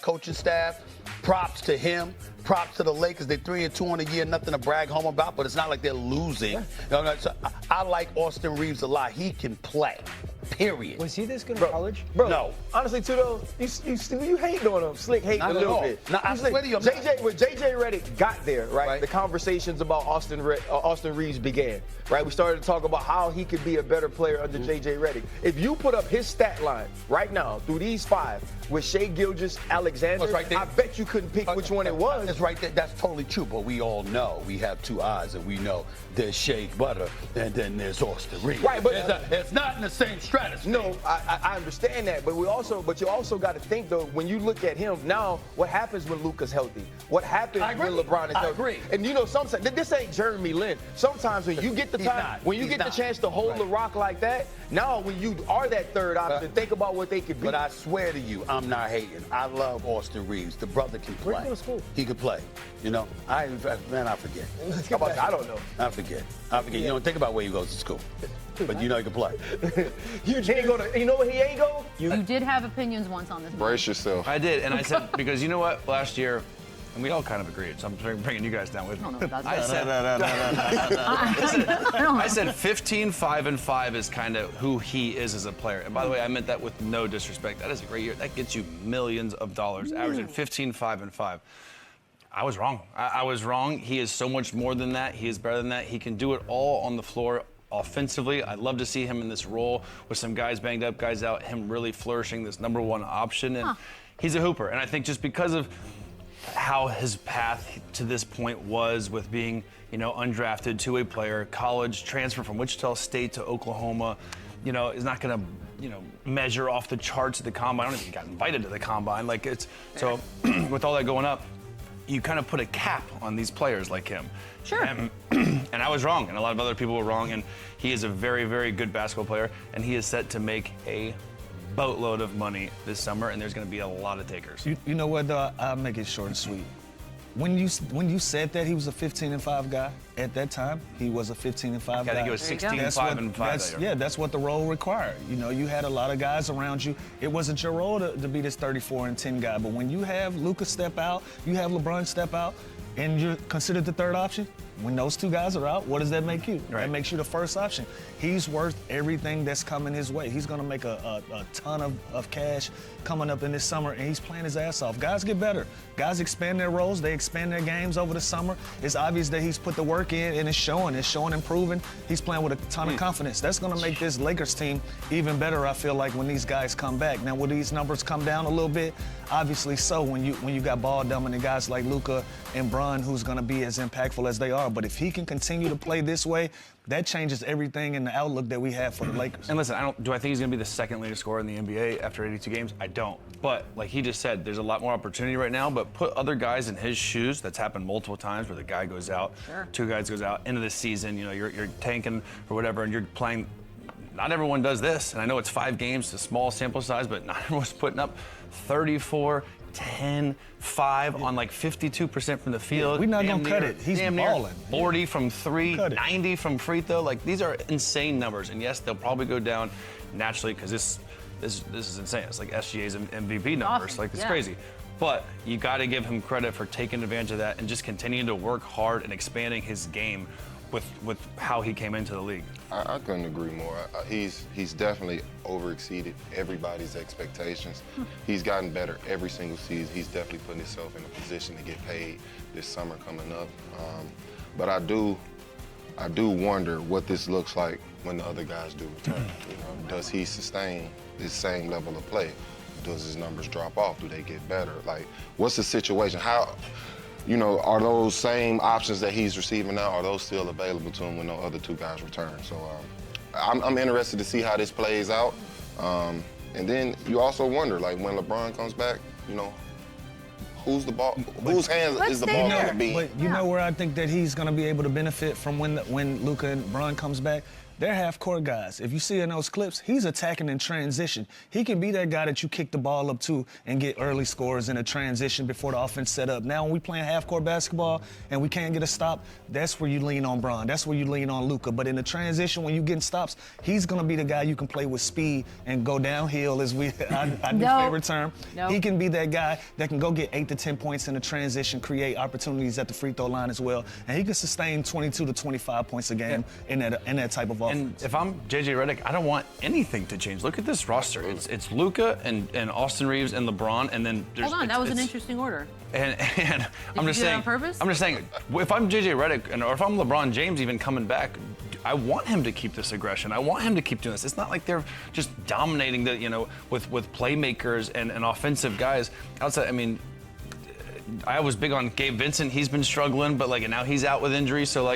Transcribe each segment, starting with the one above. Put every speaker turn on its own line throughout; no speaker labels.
coaching staff. Props to him. Props to the Lakers. They're 3-2 on the year. Nothing to brag home about, but it's not like they're losing. You know, so I like Austin Reaves a lot. He can play. Period.
Was he this good in college?
Bro,
No.
Honestly, too, though, you hate on him. Slick hate
Not
a
at
little
all.
bit.
No, I swear to you, I'm not.
when JJ Redick got there, right, the conversations about Austin Reaves began, right? We started to talk about how he could be a better player under JJ Redick. If you put up his stat line right now through these 5 with Shai Gilgeous-Alexander,
right there.
I bet you couldn't pick which one it was.
It's right there. That's totally true, but we all know we have 2 eyes, and we know there's Shea Butter, and then there's Austin Reaves.
Right, but
it's not in the same stratosphere.
No, I understand that, but you also got to think though, when you look at him now, what happens when Luka's healthy? What happens when LeBron is healthy?
I agree.
And you know, sometimes this ain't Jeremy Lin. Sometimes when you get the time, when you get the chance to hold the rock like that, now when you are that third option, think about what they could be.
But I swear to you, I'm not hating. I love Austin Reaves. The brother can play.
Where'd he go to school?
He can play. You know, I forget.
How about that? I don't know.
I forget. You don't think about where you go to school, but you know he can play.
He ain't go to. You know where he ain't go?
You did have opinions once on this.
Brace yourself.
I did, and I said, because you know what? Last year, and we all kind of agreed, so I'm bringing you guys down with me.
I don't know if that's
I said 15-5-5 is kind of who he is as a player. And by the way, I meant that with no disrespect. That is a great year. That gets you millions of dollars, averaging 15-5-5. I was wrong. I was wrong. He is so much more than that. He is better than that. He can do it all on the floor. Offensively, I'd love to see him in this role with some guys banged up, guys out, him really flourishing this number 1 option. And he's a hooper. And I think just because of how his path to this point was with being, undrafted two-way player, college transfer from Wichita State to Oklahoma, is not going to, measure off the charts at the combine. I don't even got invited to the combine. So with all that going up, you kind of put a cap on these players like him.
Sure.
And I was wrong, and a lot of other people were wrong, and he is a very, very good basketball player, and he is set to make a boatload of money this summer, and there's going to be a lot of takers.
You know what, though? I'll make it short and sweet. When you said that he was a 15-5 guy, at that time, he was a 15-5 guy.
I think it was 16-5-5.
Yeah, that's what the role required. You had a lot of guys around you. It wasn't your role to be this 34-10 guy, but when you have Luka step out, you have LeBron step out, and you're considered the third option, when those 2 guys are out, what does that make you?
Right.
That makes you the first option. He's worth everything that's coming his way. He's going to make a ton of cash coming up in this summer, and he's playing his ass off. Guys get better. Guys expand their roles. They expand their games over the summer. It's obvious that he's put the work in, and it's showing. It's showing and proving. He's playing with a ton of confidence. That's going to make this Lakers team even better, I feel like, when these guys come back. Now, will these numbers come down a little bit? Obviously so, when you got ball-dominant guys like Luka and Bron, who's going to be as impactful as they are. But if he can continue to play this way, that changes everything in the outlook that we have for the Lakers.
And listen, do I think he's going to be the second leading scorer in the NBA after 82 games? I don't. But like he just said, there's a lot more opportunity right now, but put other guys in his shoes. That's happened multiple times where the guy goes out, 2 guys goes out, end of the season, you're tanking or whatever, and you're playing. Not everyone does this, and I know it's 5 games, it's a small sample size, but not everyone's putting up 34, 10, 5 on like 52% from the field.
We're not going to cut it. He's balling.
40 from 3, 90 from free throw. Like, these are insane numbers. And yes, they'll probably go down naturally because this is insane. It's like SGA's MVP numbers.
Awesome.
Like, it's crazy. But you got to give him credit for taking advantage of that and just continuing to work hard and expanding his game with how he came into the league.
I couldn't agree more. He's definitely overexceeded everybody's expectations. He's gotten better every single season. He's definitely putting himself in a position to get paid this summer coming up. But I do wonder what this looks like when the other guys do return. Does he sustain this same level of play? Does his numbers drop off? Do they get better? Like, what's the situation? Are those same options that he's receiving now, are those still available to him when no other 2 guys return? So I'm interested to see how this plays out. And then you also wonder, like, when LeBron comes back, whose hands is the ball going to be?
But you know where I think that he's going to be able to benefit from when Luka and Bron comes back? they're half-court guys. If you see in those clips, he's attacking in transition. He can be that guy that you kick the ball up to and get early scores in a transition before the offense set up. Now, when we playing half-court basketball and we can't get a stop, that's where you lean on Bron. That's where you lean on Luka. But in the transition, when you getting stops, he's going to be the guy you can play with speed and go downhill, as I do favorite term. He can be that guy that can go get 8 to 10 points in the transition, create opportunities at the free throw line as well, and he can sustain 22 to 25 points a game in that type of offense.
And if I'm JJ Redick, I don't want anything to change. Look at this roster. It's Luka and Austin Reaves and LeBron, and then there's.
Hold on, that was an interesting order.
And I'm just saying.
On purpose?
I'm just saying, if I'm JJ Redick or if I'm LeBron James even coming back, I want him to keep this aggression. I want him to keep doing this. It's not like they're just dominating with playmakers and offensive guys outside. I mean, I was big on Gabe Vincent. He's been struggling, but now he's out with injury. So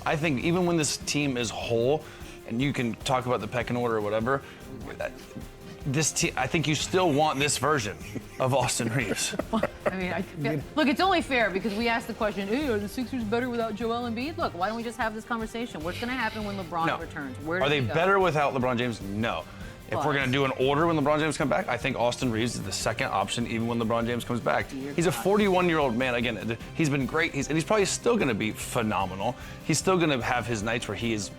I think even when this team is whole, and you can talk about the pecking order or whatever, this team, I think you still want this version of Austin Reaves.
I mean, look, it's only fair because we asked the question, hey, are the Sixers better without Joel Embiid? Look, why don't we just have this conversation? What's going to happen when LeBron returns? Where does
Are they
he go?
better without LeBron James? No. If we're going to do an order when LeBron James comes back, I think Austin Reaves is the second option even when LeBron James comes back. He's a 41-year-old man. Again, he's been great. And he's probably still going to be phenomenal. He's still going to have his nights where he is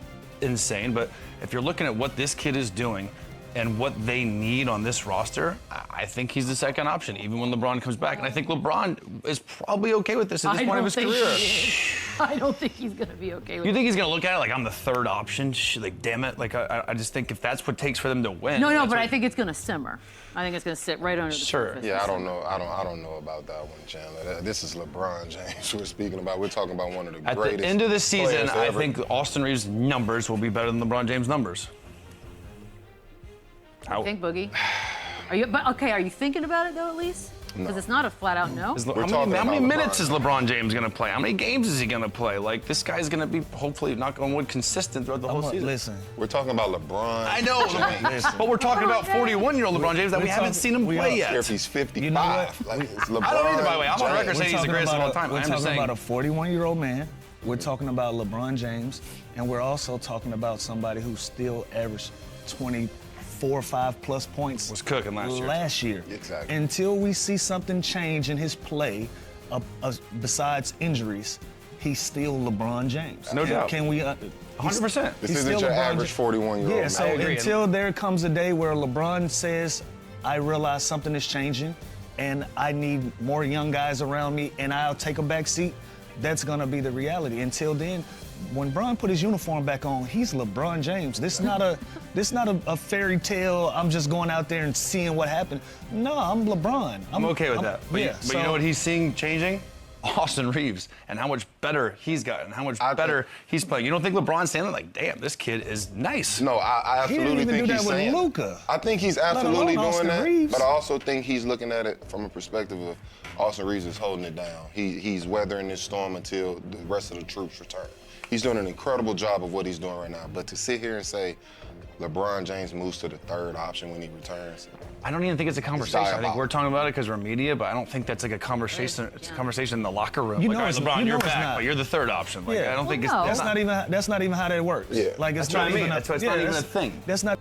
insane. But if you're looking at what this kid is doing and what they need on this roster, I think he's the second option, even when LeBron comes back. And I think LeBron is probably okay with this at this point of his career.
I don't think he's going to be okay with it.
You think he's going to look at it like I'm the third option? Damn it. I just think if that's what takes for them to win.
No, but I think it's going to simmer. I think it's going to sit right under the surface.
Yeah, I don't know. I don't know about that one, Chandler. This is LeBron James we're speaking about. We're talking about one of the greatest.
At the end of the season, I
ever.
think Austin Reaves' numbers will be better than LeBron James' numbers.
I think, Boogie. Are you thinking about it though at least? Because it's not a flat out no.
How many minutes is LeBron James going to play? How many games is he going to play? This guy's going to be, hopefully, knock on wood, consistent throughout the whole season.
Listen.
We're talking about LeBron.
I know, but we're talking about 41-year-old LeBron James that we haven't seen him play yet.
If he's 55,
You know what?
it's LeBron.
I don't either, by the way. I'm on
James.
record saying he's the greatest of all time.
We're
I'm just
talking
saying.
about a 41-year-old man. We're talking about LeBron James, and we're also talking about somebody who still averaged 24 or 5 plus points.
Was cooking last year.
Exactly.
Until we see something change in his play, besides injuries, he's still LeBron James.
No doubt.
Can we?
100%.
This isn't your average 41-year-old
Yeah,
man.
so until there comes a day where LeBron says, I realize something is changing and I need more young guys around me and I'll take a back seat, that's going to be the reality. Until then, when Bron put his uniform back on, he's LeBron James. This not a fairy tale. I'm just going out there and seeing what happened. No, I'm LeBron.
I'm okay with that. But,
yeah,
but you know what he's seeing changing? Austin Reaves and how much better he's gotten, how much better he's playing. You don't think LeBron's saying like, damn, this kid is nice?
No, I absolutely think he's saying.
Luka.
I think he's absolutely doing that.
Reaves.
But I also think he's looking at it from a perspective of Austin Reaves is holding it down. He's weathering this storm until the rest of the troops return. He's doing an incredible job of what he's doing right now. But to sit here and say LeBron James moves to the third option when he returns,
I don't even think it's a conversation. I think we're talking about it because we're media, but I don't think that's like a conversation. It's a conversation in the locker room.
You
like,
know
all right,
it's-
LeBron,
you
you're
know it's
back,
not.
but you're the third option. Like,
Yeah.
I don't think
Well,
it's
no.
That's not even how that works.
Yeah.
Like it's
That's what
not
I mean.
even
That's why it's not even a thing.
That's not.